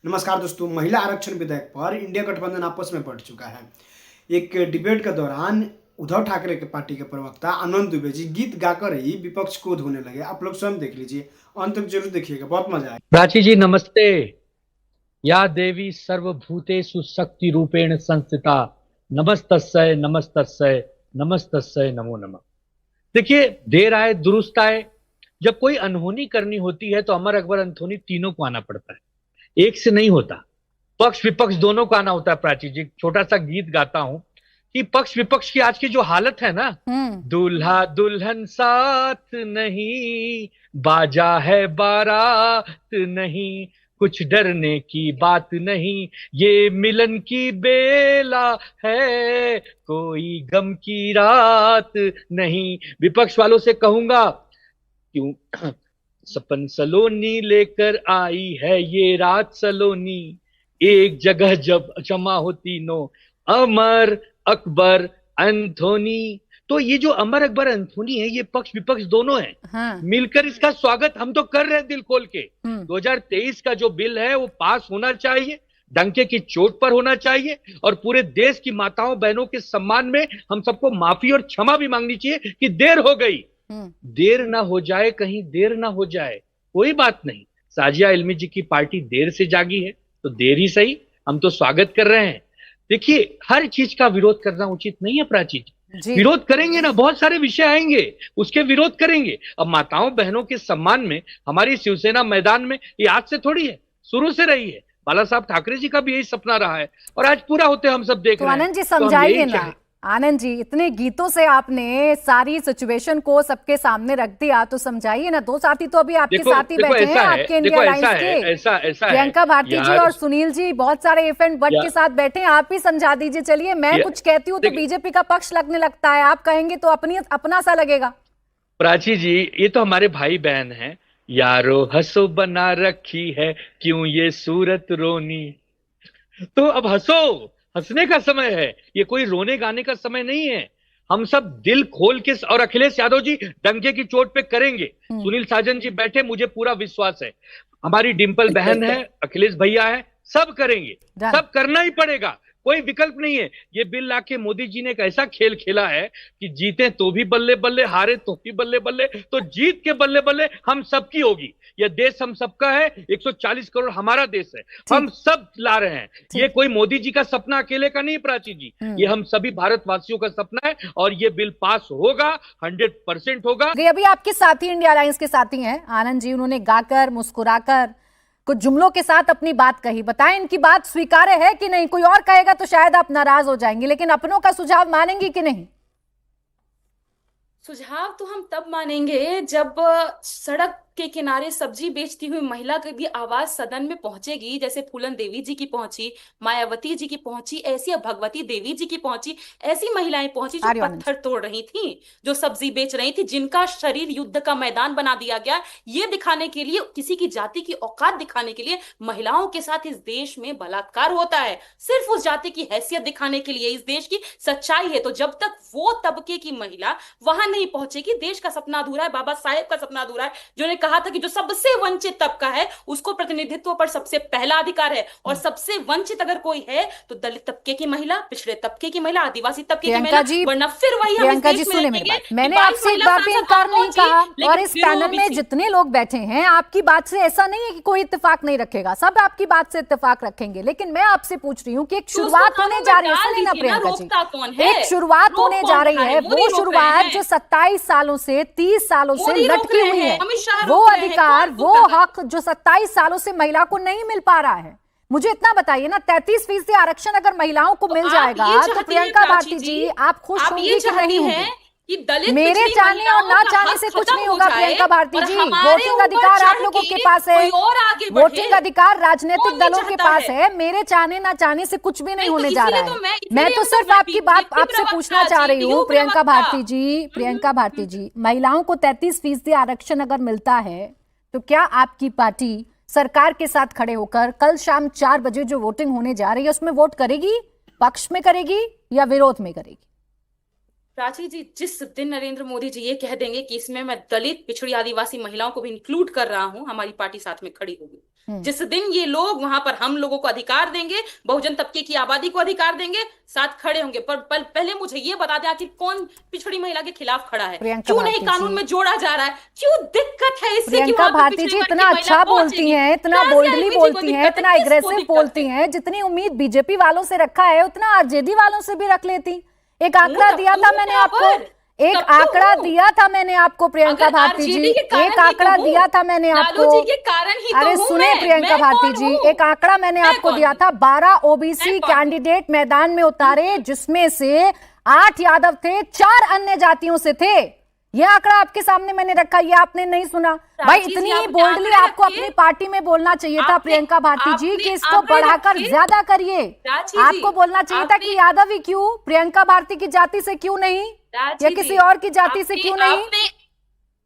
नमस्कार दोस्तों, महिला आरक्षण विधेयक पर इंडिया गठबंधन आपस में बढ़ चुका है। एक डिबेट के दौरान उद्धव ठाकरे के पार्टी के प्रवक्ता आनंद दुबे जी गीत गाकर ही विपक्ष को धोने लगे। आप लोग स्वयं देख लीजिए, अंत तक जरूर देखिएगा, बहुत मजा आएगा। प्राची जी नमस्ते। या देवी सर्वभूतेषु शक्ति रूपेण संस्थिता नमस्तस्यै नमस्तस्यै नमस्तस्यै नमो नमः। देखिए, देर आए दुरुस्त आए। जब कोई अनहोनी करनी होती है तो अमर अकबर अनहोनी तीनों को आना पड़ता है, एक से नहीं होता। पक्ष विपक्ष दोनों को आना होता है। प्राची जी, छोटा सा गीत गाता हूं कि पक्ष विपक्ष की आज की जो हालत है ना, दूल्हा दुल्हन साथ नहीं, बाजा है बारात नहीं, कुछ डरने की बात नहीं, ये मिलन की बेला है, कोई गम की रात नहीं। विपक्ष वालों से कहूंगा, क्यों सपन सलोनी लेकर आई है ये रात सलोनी, एक जगह जब जमा हो तीनों, अमर अकबर एंथोनी। तो ये जो अमर अकबर एंथोनी है, ये पक्ष विपक्ष दोनों है। हाँ। मिलकर इसका स्वागत हम तो कर रहे हैं दिल खोल के। 2023 का जो बिल है वो पास होना चाहिए, डंके की चोट पर होना चाहिए, और पूरे देश की माताओं बहनों के सम्मान में हम सबको माफी और क्षमा भी मांगनी चाहिए कि देर हो गई। देर ना हो जाए, कहीं देर ना हो जाए, कोई बात नहीं। साजिया इल्मी जी की पार्टी देर से जागी है तो देर ही सही, हम तो स्वागत कर रहे हैं। देखिए, हर चीज का विरोध करना उचित नहीं है प्राची जी। विरोध करेंगे ना, बहुत सारे विषय आएंगे, उसके विरोध करेंगे। अब माताओं बहनों के सम्मान में हमारी शिवसेना मैदान में ये आज से थोड़ी है, शुरू से रही है। बाला साहब ठाकरे जी का भी यही सपना रहा है और आज पूरा होते हम सब देख रहे हैं। आनंद जी समझाइए ना। आनंद जी, इतने गीतों से आपने सारी सिचुएशन को सबके सामने रख दिया, तो समझाइए ना। दो साथी तो अभी आपके साथ ही बैठे हैं, आपके इंडिया लाइंस के प्रियंका भारती जी और सुनील जी, बहुत सारे इवेंट बट के साथ बैठे हैं। आप ही समझा दीजिए। चलिए, मैं कुछ कहती हूँ तो बीजेपी का पक्ष लगने लगता है, आप कहेंगे तो अपना सा लगेगा। प्राची जी, ये तो हमारे भाई बहन हैं। यारो हंसो बना रखी है क्यों ये सूरत रोनी, तो अब हंसो, हंसने का समय है, ये कोई रोने गाने का समय नहीं है। हम सब दिल खोल के, और अखिलेश यादव जी डंके की चोट पे करेंगे। सुनील साजन जी बैठे, मुझे पूरा विश्वास है। हमारी डिंपल बहन है, अखिलेश भैया है, सब करेंगे, सब करना ही पड़ेगा, कोई विकल्प नहीं है। ये बिल लाके मोदी जी ने एक ऐसा खेल खेला है कि जीते तो भी बल्ले बल्ले, हारे तो भी बल्ले बल्ले, तो जीत के बल्ले बल्ले हम सबकी होगी। यह देश हम सबका है, 140 करोड़ हमारा देश है, हम सब ला रहे हैं। ये कोई मोदी जी का सपना अकेले का नहीं प्राची जी, ये हम सभी भारतवासियों का सपना है, और ये बिल पास होगा, 100% होगा। अभी आपके साथी इंडिया अलायंस के साथी हैं आनंद जी, उन्होंने गाकर मुस्कुराकर कुछ जुमलों के साथ अपनी बात कही। बताएं, इनकी बात स्वीकार्य है कि नहीं? कोई और कहेगा तो शायद आप नाराज हो जाएंगे, लेकिन अपनों का सुझाव मानेंगी कि नहीं? सुझाव तो हम तब मानेंगे जब सड़क के किनारे सब्जी बेचती हुई महिला की भी आवाज सदन में पहुंचेगी, जैसे फूलन देवी जी की पहुंची, मायावती जी की पहुंची, ऐसी अब भगवती देवी जी की पहुंची। ऐसी महिलाएं पहुंची जो पत्थर तोड़ रही थी, जो सब्जी बेच रही थी, जिनका शरीर युद्ध का मैदान बना दिया गया, ये दिखाने के लिए, किसी की जाति की औकात दिखाने के लिए महिलाओं के साथ इस देश में बलात्कार होता है, सिर्फ उस जाति की हैसियत दिखाने के लिए। इस देश की सच्चाई है। तो जब तक वो तबके की महिला वहां नहीं पहुंचेगी, देश का सपना अधूरा है, बाबा साहेब का सपना अधूरा है, जो कहा था कि जो सबसे वंचित तबका है उसको प्रतिनिधित्व पर सबसे पहला अधिकार है, और सबसे वंचित अगर कोई है तो दलित तबके की महिला, पिछड़े तबके की महिला, आदिवासी तबके की महिला, वरना फिर वही हम इस देश में रहेंगे। मैंने आपसे एक बात भी इनकार नहीं कहा, और इस पैनल में जितने लोग बैठे हैं, आपकी बात से ऐसा नहीं है कि कोई इत्तेफाक नहीं रखेगा, सब आपकी बात से इत्तेफाक रखेंगे। लेकिन मैं आपसे पूछ रही हूँ कि एक शुरुआत होने जा रही है ना प्रियंका जी, एक शुरुआत होने जा रही है, वो शुरुआत जो 27 सालों से 30 सालों से लटकी हुई है, वो अधिकार, वो हक जो 27 सालों से महिला को नहीं मिल पा रहा है। मुझे इतना बताइए ना, 33% आरक्षण अगर महिलाओं को मिल जाएगा तो प्रियंका भारती जी, आप खुश होंगी कि नहीं होंगी? मेरे चाहने और ना चाहने से कुछ नहीं होगा प्रियंका भारती जी। वोटिंग अधिकार आप लोगों के पास है, वोटिंग अधिकार राजनीतिक दलों के पास है, मेरे चाहने ना चाहने से कुछ भी नहीं होने जा रहा है। मैं तो सिर्फ आपकी बात आपसे पूछना चाह रही हूँ प्रियंका भारती जी, प्रियंका भारती जी, महिलाओं को 33% आरक्षण अगर मिलता है तो क्या आपकी पार्टी सरकार के साथ खड़े होकर कल शाम 4 बजे जो वोटिंग होने जा रही है उसमें वोट करेगी? पक्ष में करेगी या विरोध में करेगी? प्राची जी, जिस दिन नरेंद्र मोदी जी ये कह देंगे कि इसमें मैं दलित, पिछड़ी, आदिवासी महिलाओं को भी इंक्लूड कर रहा हूं, हमारी पार्टी साथ में खड़ी होगी। जिस दिन ये लोग वहां पर हम लोगों को अधिकार देंगे, बहुजन तबके की आबादी को अधिकार देंगे, साथ खड़े होंगे। पर पहले मुझे ये बता दें, आखिर कौन पिछड़ी महिला के खिलाफ खड़ा है? क्यों नहीं कानून में जोड़ा जा रहा है? क्यों दिक्कत है इससे? प्रियंका भारती जी इतना अच्छा बोलती हैं, इतना बोल्डली बोलती हैं, इतना एग्रेसिव बोलती हैं, जितनी उम्मीद बीजेपी वालों से रखा है उतना आरजेडी वालों से भी रख लेती। एक आंकड़ा दिया था मैंने आपको, एक आंकड़ा दिया था मैंने आपको प्रियंका भारती जी, एक आंकड़ा दिया था मैंने आपको। अरे सुने प्रियंका भारती जी, एक आंकड़ा मैंने आपको दिया था, 12 ओबीसी कैंडिडेट मैदान में उतारे, जिसमें से 8 यादव थे, 4 अन्य जातियों से थे। ये आंकड़ा आपके सामने मैंने रखा, ये आपने नहीं सुना। भाई इतनी ही बोल्डली आपको अपनी पार्टी में बोलना चाहिए था प्रियंका भारती जी कि इसको बढ़ाकर ज्यादा करिए। आपको बोलना चाहिए था कि यादव ही क्यों, प्रियंका भारती की जाति से क्यों नहीं, या किसी और की जाति से क्यों नहीं।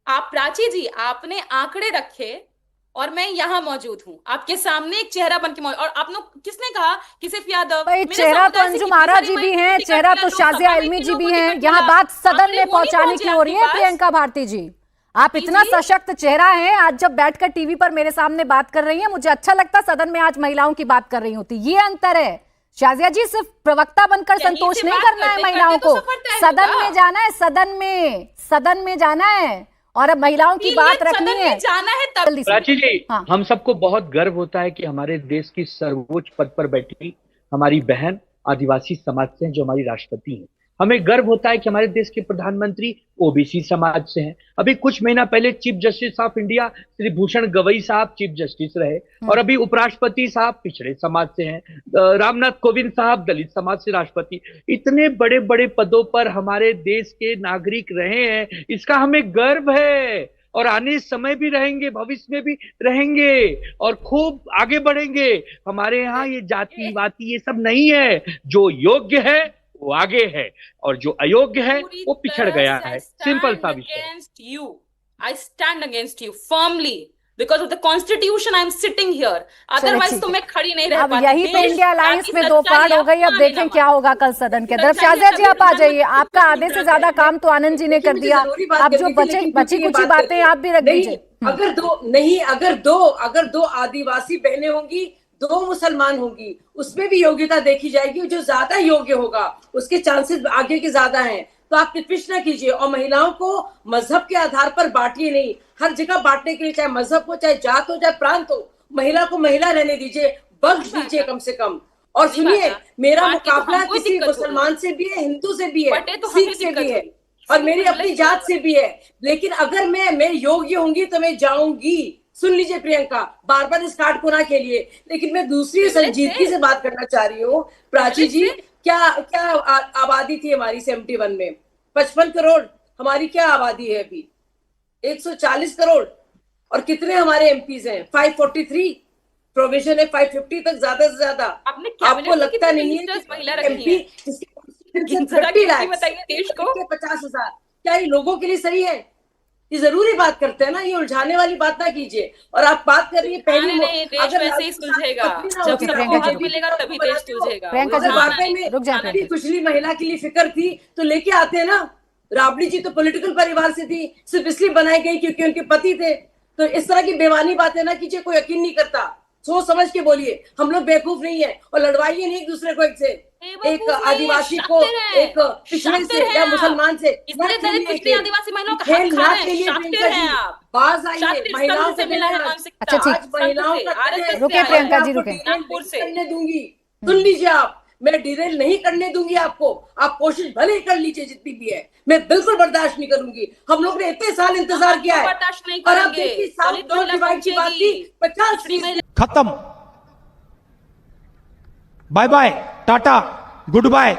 आप प्राची जी, आपने आंकड़े रखे और मैं यहाँ मौजूद हूँ, आपके सामने एक चेहरा बन के मौजूद। और आप लोग किसने कहा कि सिर्फ यादव? भाई चेहरा तो अंजुम आरा जी भी हैं, चेहरा तो शाजिया इल्मी जी भी हैं। यहाँ बात सदन में पहुंचाने की हो रही है प्रियंका भारती जी। आप इतना सशक्त चेहरा है, आज जब बैठकर टीवी पर मेरे सामने बात कर रही है, मुझे अच्छा लगता सदन में आज महिलाओं की बात कर रही होती। ये अंतर है शाजिया जी, सिर्फ प्रवक्ता बनकर संतोष नहीं करना है महिलाओं को, सदन में जाना है, सदन में जाना है और अब महिलाओं की बात रखनी है, जाना है तब। प्राची जी, हम सबको बहुत गर्व होता है कि हमारे देश की सर्वोच्च पद पर बैठी हमारी बहन आदिवासी समाज से हैं, जो हमारी राष्ट्रपति हैं। हमें गर्व होता है कि हमारे देश के प्रधानमंत्री ओबीसी समाज से हैं। अभी कुछ महीना पहले chief justice of India Shri Bhushan Gavai साहब चीफ जस्टिस रहे, और अभी उपराष्ट्रपति साहब पिछड़े समाज से हैं, रामनाथ कोविंद साहब दलित समाज से राष्ट्रपति। इतने बड़े बड़े पदों पर हमारे देश के नागरिक रहे हैं, इसका हमें गर्व है, और आने समय भी रहेंगे, भविष्य में भी रहेंगे, और खूब आगे बढ़ेंगे। हमारे यहाँ ये जाति वाति ये सब नहीं है, जो योग्य है वो आगे है और जो अयोग्य है वो पिछड़ गया है। सिंपल सा विषय। I stand against you firmly because of the constitution I am sitting here. Otherwise तो मैं खड़ी नहीं रह पाती। यही तो इंडिया अलायंस में दो फाड़ हो गई। अब देखें क्या होगा कल सदन के अंदर। शाजिया जी आप आ जाइए, आपका आधे से ज्यादा काम तो आनंद जी ने कर दिया, अब जो बची कुछ बातें आप भी रख दीजिए। अगर दो आदिवासी बहनें होंगी, 2 मुसलमान होंगी, उसमें भी योग्यता देखी जाएगी, जो ज्यादा योग्य होगा उसके चांसेस आगे के ज्यादा हैं। तो आप निष्पक्ष ना कीजिए और महिलाओं को मजहब के आधार पर बांटिए नहीं, हर जगह बांटने के लिए, चाहे मजहब हो, चाहे जात हो, चाहे प्रांत हो, महिला को महिला रहने दीजिए, बख्श दीजिए कम से कम। और सुनिए, मेरा मुकाबला किसी मुसलमान से भी है, हिंदू से भी है, सिख से भी है, और मेरी अपनी जात से भी है। लेकिन अगर मैं योग्य होंगी तो मैं जाऊंगी। सुन लीजिए प्रियंका, बार बार इस कार्ड को ना खेलिए। लेकिन मैं दूसरी संजीदगी से बात करना चाह रही हूँ। प्राची जी, क्या आबादी थी हमारी 71 में? 55 करोड़ हमारी क्या आबादी है अभी? 140 करोड़। और कितने हमारे एमपीज हैं? 543। प्रोविजन है 550 तक, ज्यादा से ज्यादा। आपको लगता नहीं है एमपी देश को 50,000 क्या ये लोगों के लिए सही है? ये जरूरी बात करते हैं ना, ये उलझाने वाली बात ना कीजिए। और आप बात कर रही है पहली, अगर वैसे ही सुलझेगा, जब हक मिलेगा तभी देश सुलझेगा। वाकई में पिछली महिला के लिए फिक्र थी तो लेके आते हैं ना। राबड़ी जी तो पॉलिटिकल परिवार से थी, सिर्फ इसलिए बनाई गई क्योंकि उनके पति थे। तो इस तरह की बेमानी बातें ना कीजिए, कोई यकीन नहीं करता। सोच समझ के बोलिए, हम लोग बेवकूफ नहीं है। और लड़वाइए नहीं एक दूसरे को, एक आदिवासी को एक पिछड़े से या मुसलमान से। आदिवासी महिलाओं का हक खा रहे हैं आप। बाज आइए, महिलाओं से मिला है। अच्छा ठीक, महिलाओं का रुके प्रियंका जी, रुके। करने दूंगी, सुन लीजिए आप, मैं डिरेल नहीं करने दूंगी आपको। आप कोशिश भले ही कर लीजिए जितनी भी है, मैं बिल्कुल बर्दाश्त नहीं करूंगी। हम लोग ने इतने साल इंतजार किया है, और आप देखिए साउथ डिवाइड की बात की 50 खत्म। Bye bye, tata, good bye.